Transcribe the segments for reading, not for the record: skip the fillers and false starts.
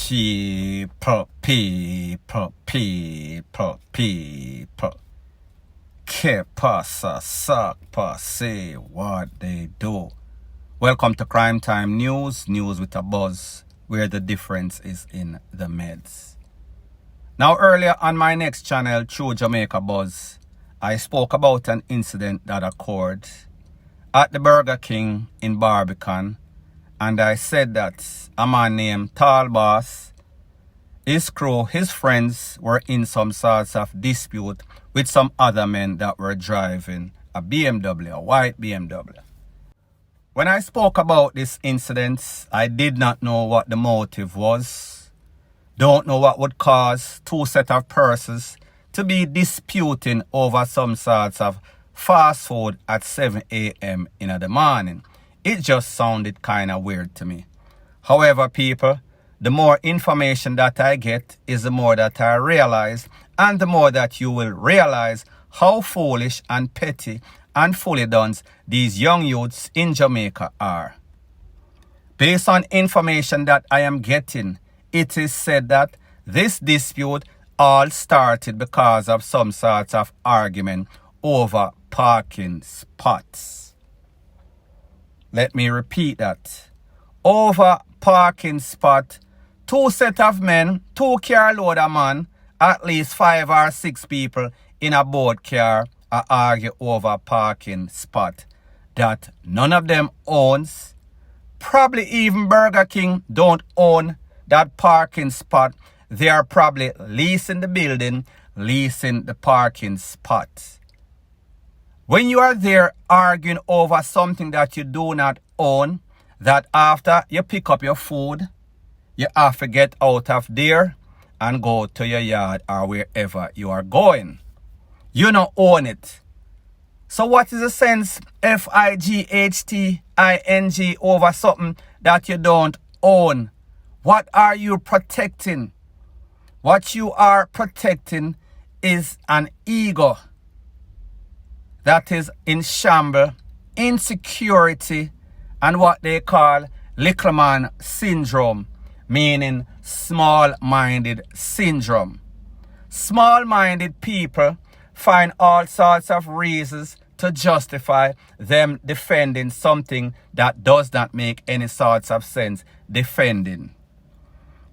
People. Que pasa, sakpa, say what they do. Welcome to Crime Time News, news with a buzz, where the difference is in the meds. Now earlier on my next channel, True Jamaica Buzz, I spoke about an incident that occurred at the Burger King in Barbican, and I said that a man named Tall Boss, his crew, his friends were in some sorts of dispute with some other men that were driving a BMW, a white BMW. When I spoke about this incident, I did not know what the motive was. Don't know what would cause two sets of persons to be disputing over some sorts of fast food at 7 a.m. in the morning. It just sounded kind of weird to me. However, people, the more information that I get is the more that I realize, and the more that you will realize how foolish and petty and fully done these young youths in Jamaica are. Based on information that I am getting, it is said that this dispute all started because of some sorts of argument over parking spots. Let me repeat that. Over parking spot, two set of men, two car load of man, at least 5 or 6 people in a boat car argue over parking spot that none of them owns. Probably even Burger King don't own that parking spot. They are probably leasing the building, leasing the parking spot. When you are there arguing over something that you do not own, that after you pick up your food, you have to get out of there and go to your yard or wherever you are going. You don't own it. So what is the sense FIGHTING over something that you don't own? What are you protecting? What you are protecting is an ego that is in shambles, insecurity, and what they call little man syndrome, meaning small-minded syndrome. Small-minded people find all sorts of reasons to justify them defending something that does not make any sorts of sense defending.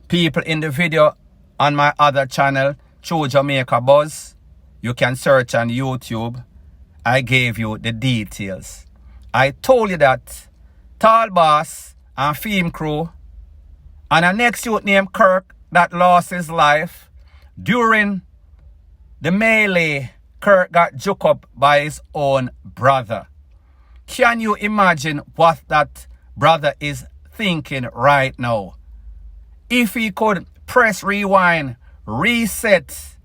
People in the video on my other channel, True Jamaica Buzz, you can search on YouTube. I gave you the details. I told you that Tall Boss and Fame Crew and a next youth named Kirk that lost his life during the melee. Kirk got juked up by his own brother. Can you imagine what that brother is thinking right now? If he could press rewind, reset,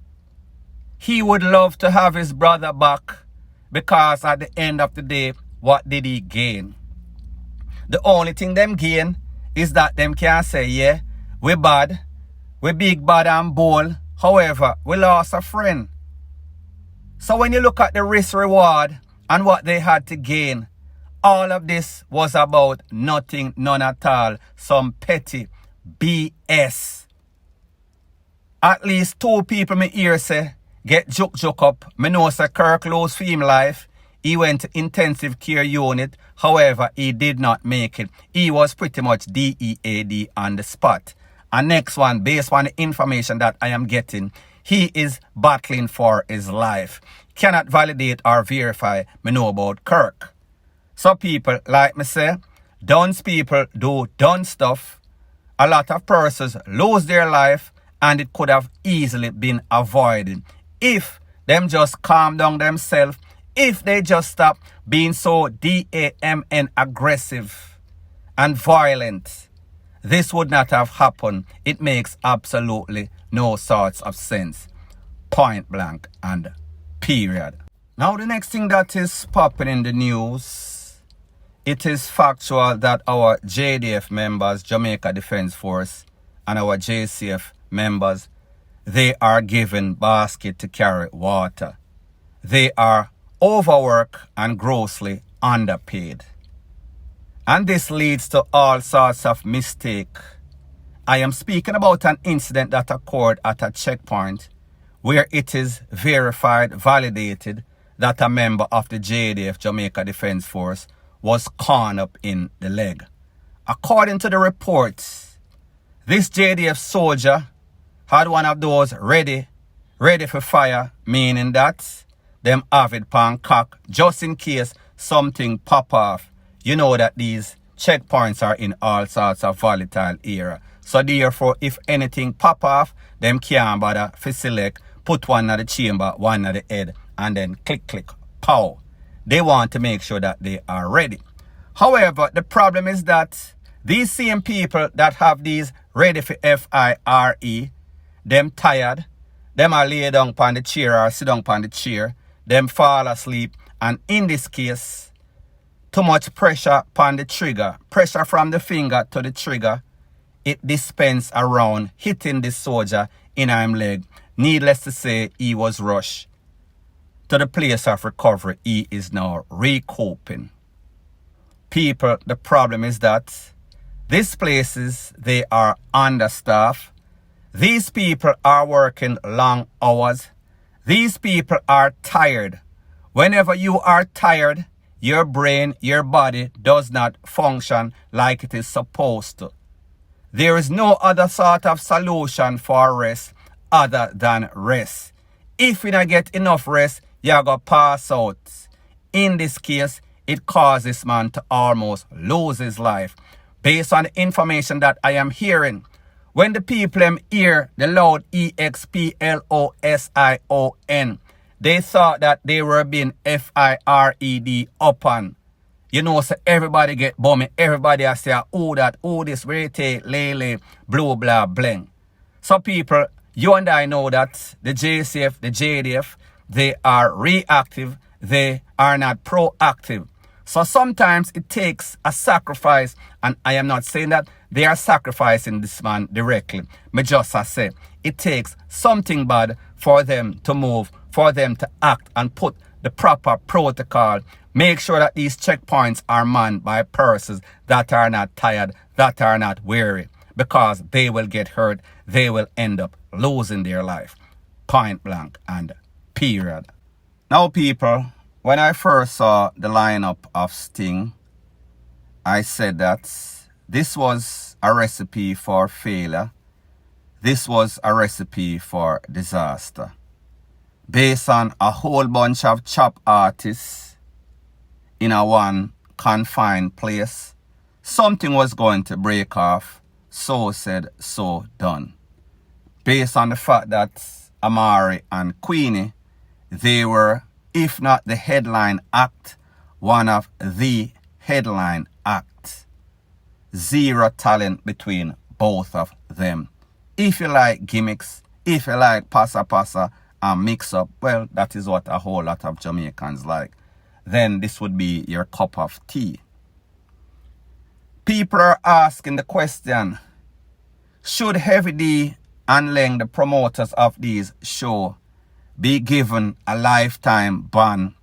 he would love to have his brother back, because at the end of the day, what did he gain? The only thing them gain is that them can say, yeah, we bad, we big, bad and bold. However, we lost a friend. So when you look at the risk reward and what they had to gain, all of this was about nothing, none at all. Some petty BS. At least 2 people me hear say get joke up. Me know say Kirk lose him life. He went to intensive care unit. However, he did not make it. He was pretty much DEAD on the spot. And next one, based on the information that I am getting, he is battling for his life. Cannot validate or verify me know about Kirk. So people, like me say, dunce people do dunce stuff. A lot of persons lose their life, and it could have easily been avoided if them just calm down themselves, if they just stop being so DAMN aggressive and violent. This would not have happened. It makes absolutely no sorts of sense. Point blank and period. Now the next thing that is popping in the news, it is factual that our JDF members, Jamaica Defence Force, and our JCF members, they are given basket to carry water. They are overworked and grossly underpaid. And this leads to all sorts of mistake I am speaking about an incident that occurred at a checkpoint where it is verified, validated that a member of the JDF, Jamaica Defence Force, was cornered up in the leg. According to the reports, this JDF soldier had one of those ready for fire, meaning that them have it pan cock just in case something pop off. You know that these checkpoints are in all sorts of volatile area. So therefore, if anything pop off, them can't bother to select, put one at the chamber, one at the head, and then click, pow. They want to make sure that they are ready. However, the problem is that these same people that have these ready for FIRE, them tired, them are lay down on the chair or sit down on the chair, them fall asleep, and in this case, too much pressure upon the trigger, pressure from the finger to the trigger, it dispense around, hitting the soldier in his leg. Needless to say, he was rushed to the place of recovery. He is now recouping. People, the problem is that these places, they are understaffed. These people are working long hours. These people are tired. Whenever you are tired, your brain, your body does not function like it is supposed to. There is no other sort of solution for rest other than rest. If you don't get enough rest, you're going to pass out. In this case, it causes this man to almost lose his life. Based on the information that I am hearing, when the people hear the loud EXPLOSION, they thought that they were being FIRED upon. You know, so everybody get bummy. Everybody has say, oh that, oh this, rete, lele, blah, blah, bling. So people, you and I know that the JCF, the JDF, they are reactive. They are not proactive. So sometimes it takes a sacrifice, and I am not saying that they are sacrificing this man directly. Me just say it takes something bad for them to move, for them to act and put the proper protocol. Make sure that these checkpoints are manned by persons that are not tired, that are not weary, because they will get hurt. They will end up losing their life. Point blank and period. Now, people, when I first saw the lineup of Sting, I said that this was a recipe for failure. This was a recipe for disaster. Based on a whole bunch of chop artists in a one confined place, something was going to break off. So said, so done. Based on the fact that Amari and Queenie, they were, if not the headline act, one of the headline acts. Zero talent between both of them. If you like gimmicks, if you like passa and mix up, well, that is what a whole lot of Jamaicans like. Then this would be your cup of tea. People are asking the question, should Heavy D and Leng, the promoters of these shows, be given a lifetime ban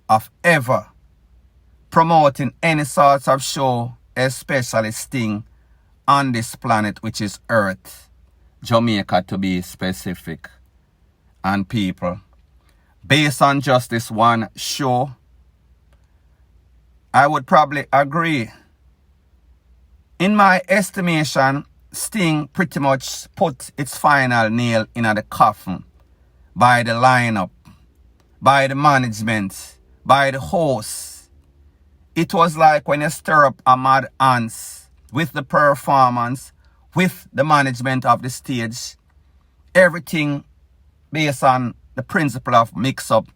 of ever promoting any sorts of show, especially Sting, on this planet, which is Earth, Jamaica to be specific. And people, based on just this one show, I would probably agree. In my estimation, Sting pretty much put its final nail in the coffin by the lineup, by the management, by the host. It was like when you stir up a mad ants with the performance, with the management of the stage, everything based on the principle of mix-up.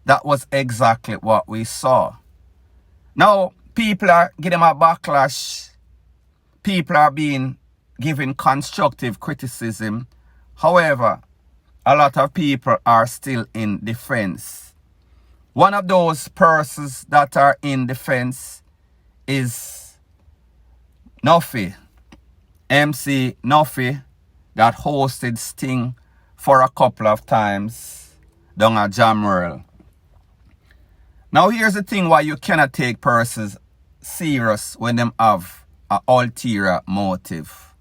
That was exactly what we saw. Now, people are getting a backlash. People are being given constructive criticism. However, a lot of people are still in defense. One of those persons that are in defense is Nuffy, MC Nuffy, that hosted Sting for a couple of times down at Jamworld. Now here's the thing why you cannot take persons serious when them have an ulterior motive.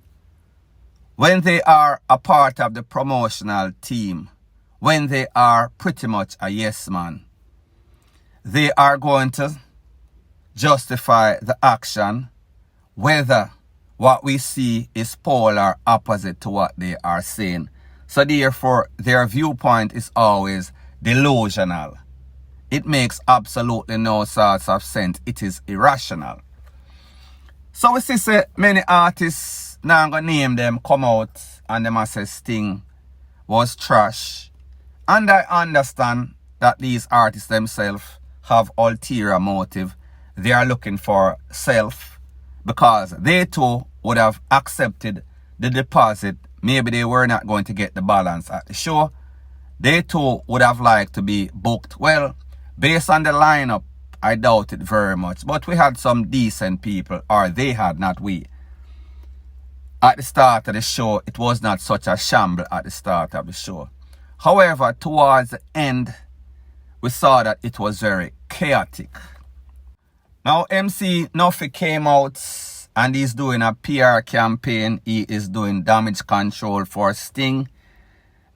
when they are a part of the promotional team, when they are pretty much a yes man, they are going to justify the action whether what we see is polar opposite to what they are saying. So therefore, their viewpoint is always delusional. It makes absolutely no sorts of sense. It is irrational. So we see say many artists, now I'm going to name them, come out and them say Sting was trash. And I understand that these artists themselves have ulterior motive. They are looking for self because they too would have accepted the deposit. Maybe they were not going to get the balance at the show. They too would have liked to be booked. Well, based on the lineup, I doubt it very much. But we had some decent people, or they had, not we. At the start of the show, it was not such a shamble at the start of the show. However, towards the end, we saw that it was very chaotic. Now, MC Nuffy came out and he's doing a PR campaign. He is doing damage control for Sting.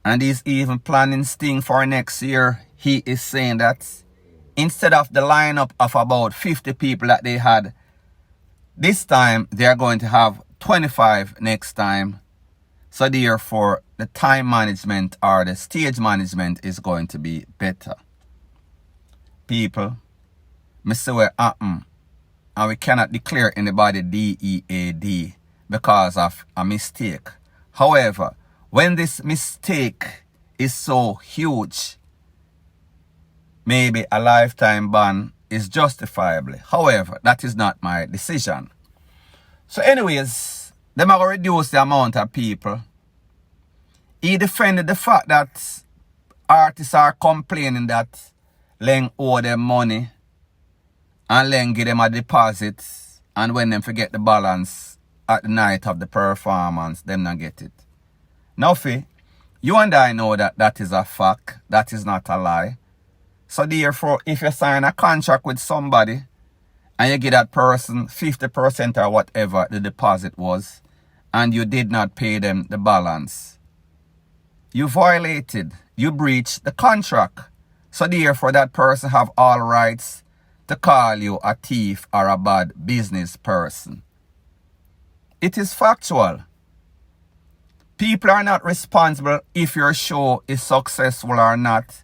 And he's even planning Sting for next year. He is saying that instead of the lineup of about 50 people that they had this time, they are going to have 25 next time. So therefore, the time management or the stage management is going to be better. People, me say what happen, and we cannot declare anybody DEAD because of a mistake. However, when this mistake is so huge, maybe a lifetime ban is justifiable. However, that is not my decision. So anyways, them are going to reduce the amount of people. He defended the fact that artists are complaining that Leng owe them money and Leng give them a deposit, and when them forget the balance at the night of the performance, them not get it. Nuffy, you and I know that that is a fact. That is not a lie. So therefore, if you sign a contract with somebody and you give that person 50% or whatever the deposit was, and you did not pay them the balance, you violated, you breached the contract. So therefore, that person have all rights to call you a thief or a bad business person. It is factual. People are not responsible if your show is successful or not.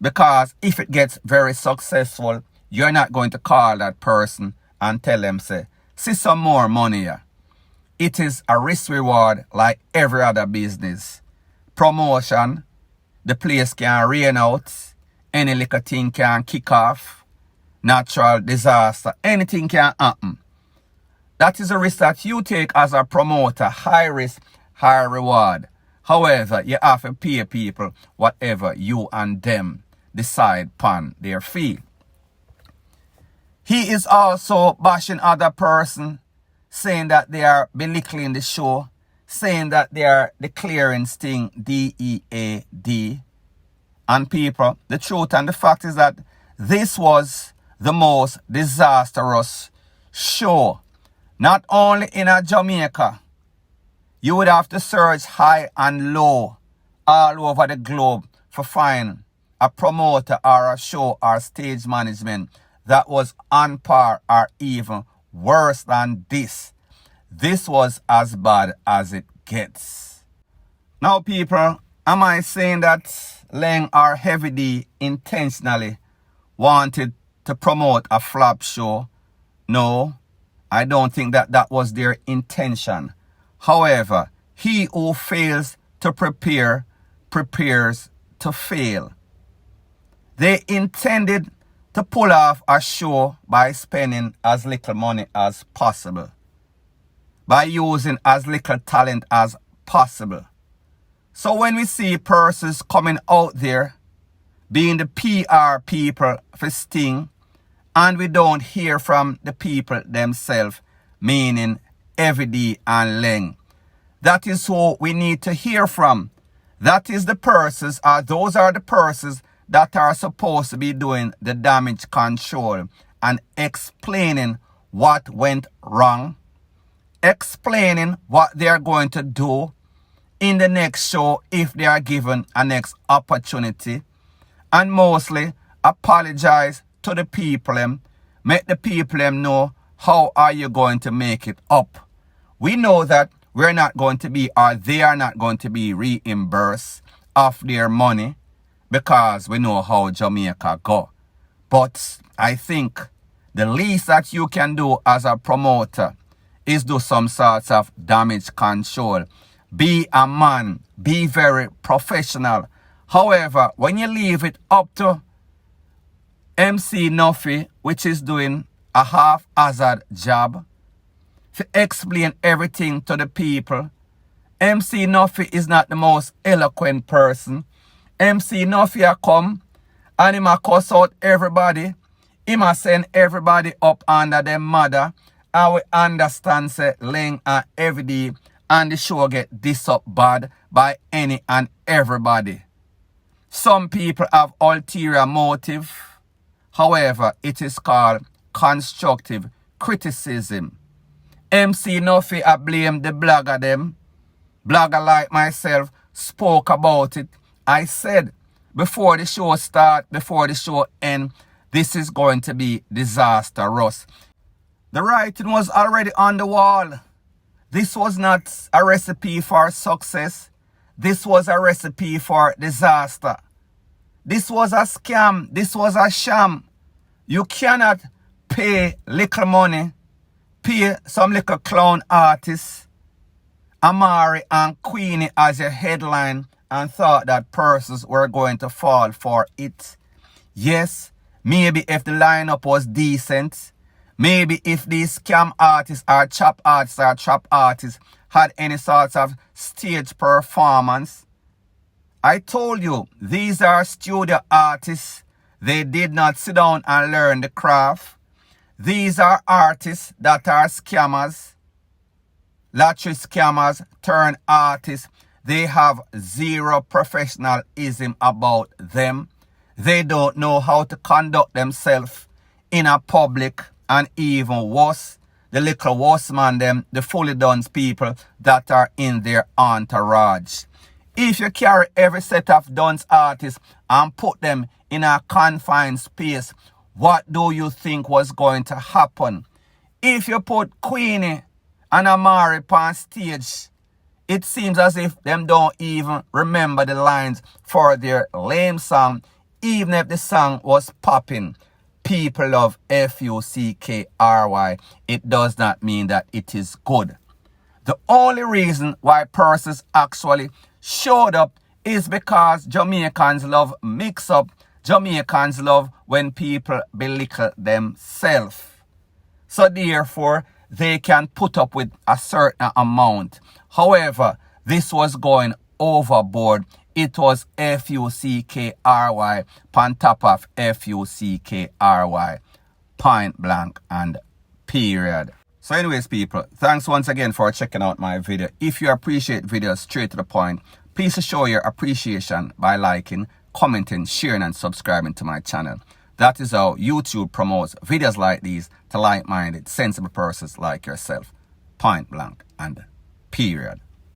Because if it gets very successful, you're not going to call that person and tell them, say, see some more money here. It is a risk reward like every other business. Promotion, the place can rain out, any little thing can kick off, natural disaster, anything can happen. That is a risk that you take as a promoter, high risk, high reward. However, you have to pay people whatever you and them decide upon their fee. He is also bashing other person, saying that they are belittling the show, saying that they are declaring Sting DEAD. And people, the truth and the fact is that this was the most disastrous show. Not only in Jamaica, you would have to search high and low all over the globe for find a promoter or a show or stage management that was on par or even worse than this. This was as bad as it gets. Now people, am I saying that Leng or Heavy D intentionally wanted to promote a flop show? No, I don't think that that was their intention. However, he who fails to prepare, prepares to fail. They intended to pull off a show by spending as little money as possible, by using as little talent as possible. So when we see persons coming out there being the PR people for Sting, and we don't hear from the people themselves, meaning Heavy D and Leng, that is who we need to hear from. That is the persons, or those are the persons that are supposed to be doing the damage control and explaining what went wrong, explaining what they are going to do in the next show if they are given a next opportunity. And mostly apologize to the people, make the people know how are you going to make it up. We know that we're not going to be, or they are not going to be reimbursed of their money because we know how Jamaica go. But I think the least that you can do as a promoter is do some sorts of damage control. Be a man, be very professional. However, when you leave it up to MC Nuffy, which is doing a haphazard job, to explain everything to the people, MC Nuffy is not the most eloquent person. MC Nuffy a come and he ma cuss out everybody. He ma send everybody up under them mother. And we understand say Ling and every day and the show get this up bad by any and everybody. Some people have ulterior motive. However, it is called constructive criticism. MC Nuffy I blame the blogger them. Blogger like myself spoke about it. I said before the show start, before the show end, this is going to be disastrous. The writing was already on the wall. This was not a recipe for success. This was a recipe for disaster. This was a scam. This was a sham. You cannot pay little money, pay some little clown artists, Amari and Queenie as your headline and thought that persons were going to fall for it. Yes, maybe if the lineup was decent, maybe if these scam artists or chop artists or trap artists had any sort of stage performance. I told you, these are studio artists. They did not sit down and learn the craft. These are artists that are scammers. Lottery scammers turn artists. They have zero professionalism about them. They don't know how to conduct themselves in a public, and even worse, the little worse man them, the fully done people that are in their entourage. If you carry every set of dance artists and put them in a confined space, what do you think was going to happen? If you put Queenie and Amari on stage, it seems as if them don't even remember the lines for their lame song, even if the song was popping. People love F-U-C-K-R-Y. It does not mean that it is good. The only reason why persons actually showed up is because Jamaicans love mix-up. Jamaicans love when people belittle themselves. So therefore, they can put up with a certain amount. However, this was going overboard. It was F-U-C-K-R-Y on top of F-U-C-K-R-Y. Point blank and period. So anyways, people, thanks once again for checking out my video. If you appreciate videos straight to the point, please show your appreciation by liking, commenting, sharing, and subscribing to my channel. That is how YouTube promotes videos like these to like-minded, sensible persons like yourself. Point blank and period.